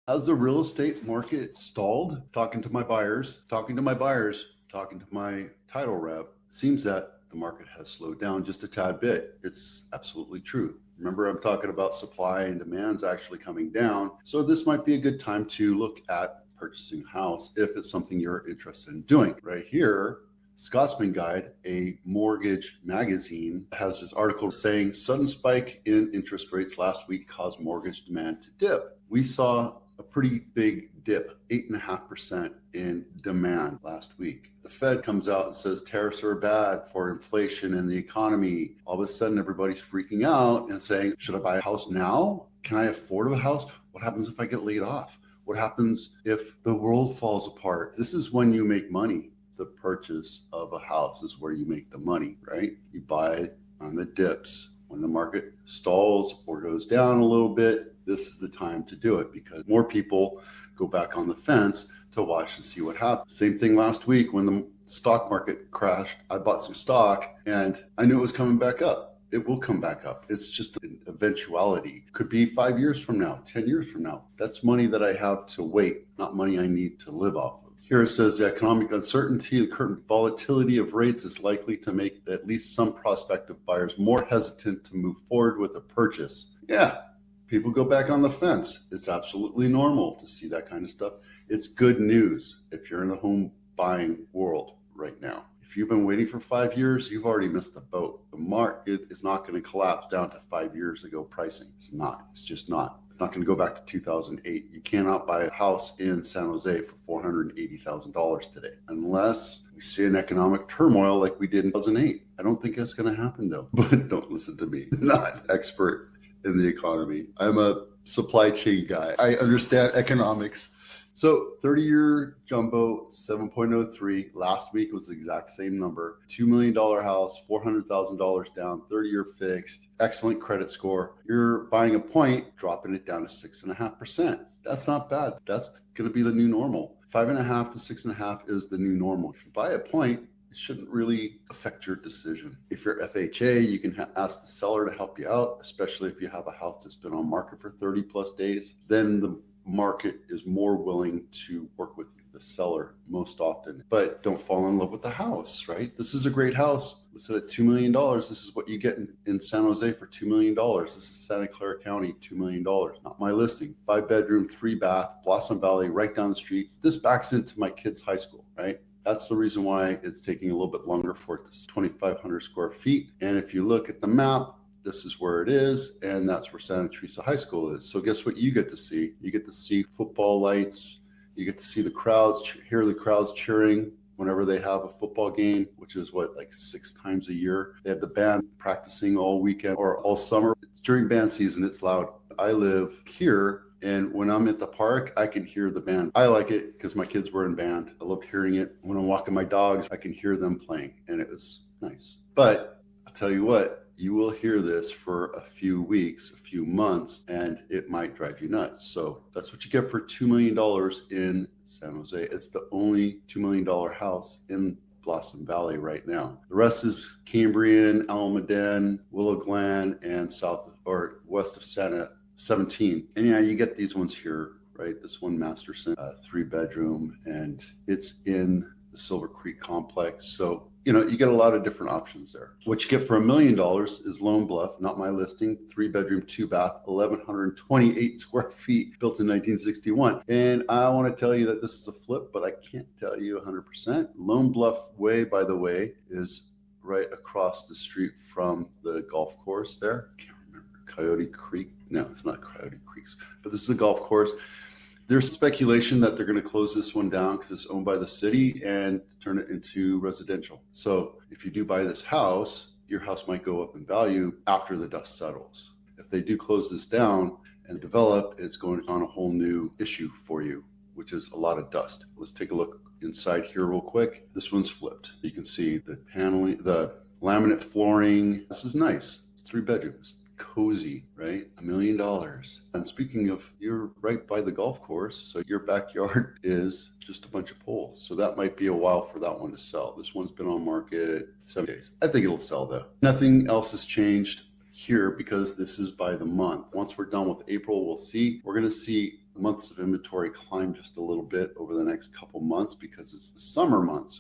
Has the real estate market stalled? Talking to my buyers, talking to my title rep, seems that the market has slowed down just a tad bit. It's absolutely true. Remember, I'm talking about supply and demand's actually coming down. So this might be a good time to look at purchasing a house if it's something you're interested in doing. Right here, Scotsman Guide, a mortgage magazine, has this article saying sudden spike in interest rates last week caused mortgage demand to dip. We saw a pretty big dip, 8.5% in demand last week. The Fed comes out and says tariffs are bad for inflation and the economy. All of a sudden, everybody's freaking out and saying, should I buy a house now? Can I afford a house? What happens if I get laid off? What happens if the world falls apart? This is when you make money. The purchase of a house is where you make the money, right? You buy on the dips. When the market stalls or goes down a little bit, this is the time to do it because more people go back on the fence to watch and see what happens. Same thing last week when the stock market crashed. I bought some stock and I knew it was coming back up. It will come back up. It's just an eventuality. Could be 5 years from now, 10 years from now. That's money that I have to wait, not money I need to live off. Here it says the economic uncertainty, the current volatility of rates is likely to make at least some prospective buyers more hesitant to move forward with a purchase. Yeah, people go back on the fence. It's absolutely normal to see that kind of stuff. It's good news if you're in the home buying world right now. If you've been waiting for 5 years, you've already missed the boat. The market is not going to collapse down to 5 years ago pricing. It's not. It's just not. It's not going to go back to 2008. You cannot buy a house in San Jose for $480,000 today, unless we see an economic turmoil like we did in 2008. I don't think that's going to happen though, but don't listen to me. I'm not an expert in the economy. I'm a supply chain guy. I understand economics. So 30-year jumbo, 7.03. Last week was the exact same number. $2 million house, $400,000 down, 30-year fixed, excellent credit score. You're buying a point, dropping it down to 6.5%. That's not bad. That's going to be the new normal. 5.5 to 6.5 is the new normal. If you buy a point, it shouldn't really affect your decision. If you're FHA, you can ask the seller to help you out, especially if you have a house that's been on market for 30 plus days. Then the market is more willing to work with you, the seller, most often. But don't fall in love with the house, right? This is a great house. Listed at $2 million. This is what you get in San Jose for $2 million. This is Santa Clara County, $2 million. Not my listing. 5-bedroom, 3-bath, Blossom Valley, right down the street. This backs into my kids' high school, right? That's the reason why it's taking a little bit longer for it. This is 2,500 square feet. And if you look at the map, this is where it is, and that's where Santa Teresa High School is. So guess what you get to see? You get to see football lights. You get to see the crowds, hear the crowds cheering whenever they have a football game, which is like 6 times a year. They have the band practicing all weekend or all summer. During band season, it's loud. I live here, and when I'm at the park, I can hear the band. I like it because my kids were in band. I loved hearing it. When I'm walking my dogs, I can hear them playing, and it was nice. But I'll tell you what, you will hear this for a few weeks, a few months, and it might drive you nuts. So that's what you get for $2 million in San Jose. It's the only $2 million house in Blossom Valley right now. The rest is Cambrian, Almaden, Willow Glen, and south or west of Santa 17. And yeah, you get these ones here, right? This one Masterson, 3-bedroom, and it's in the Silver Creek complex. So you get a lot of different options there. What you get for $1 million is Lone Bluff, not my listing, 3-bedroom, 2-bath, 1,128 square feet, built in 1961. And I want to tell you that this is a flip, but I can't tell you 100%. Lone Bluff Way, by the way, is right across the street from the golf course there. I can't remember, Coyote Creek. No, it's not Coyote Creeks, but this is a golf course. There's speculation that they're going to close this one down because it's owned by the city and turn it into residential. So if you do buy this house, your house might go up in value after the dust settles. If they do close this down and develop, it's going on a whole new issue for you, which is a lot of dust. Let's take a look inside here real quick. This one's flipped. You can see the paneling, the laminate flooring. This is nice. It's 3 bedrooms. Cozy, right? $1 million. And speaking of, you're right by the golf course, so your backyard is just a bunch of poles. So that might be a while for that one to sell. This one's been on market 7 days. I think it'll sell though. Nothing else has changed here because this is by the month. Once we're done with April, we'll see. We're going to see the months of inventory climb just a little bit over the next couple months because it's the summer months.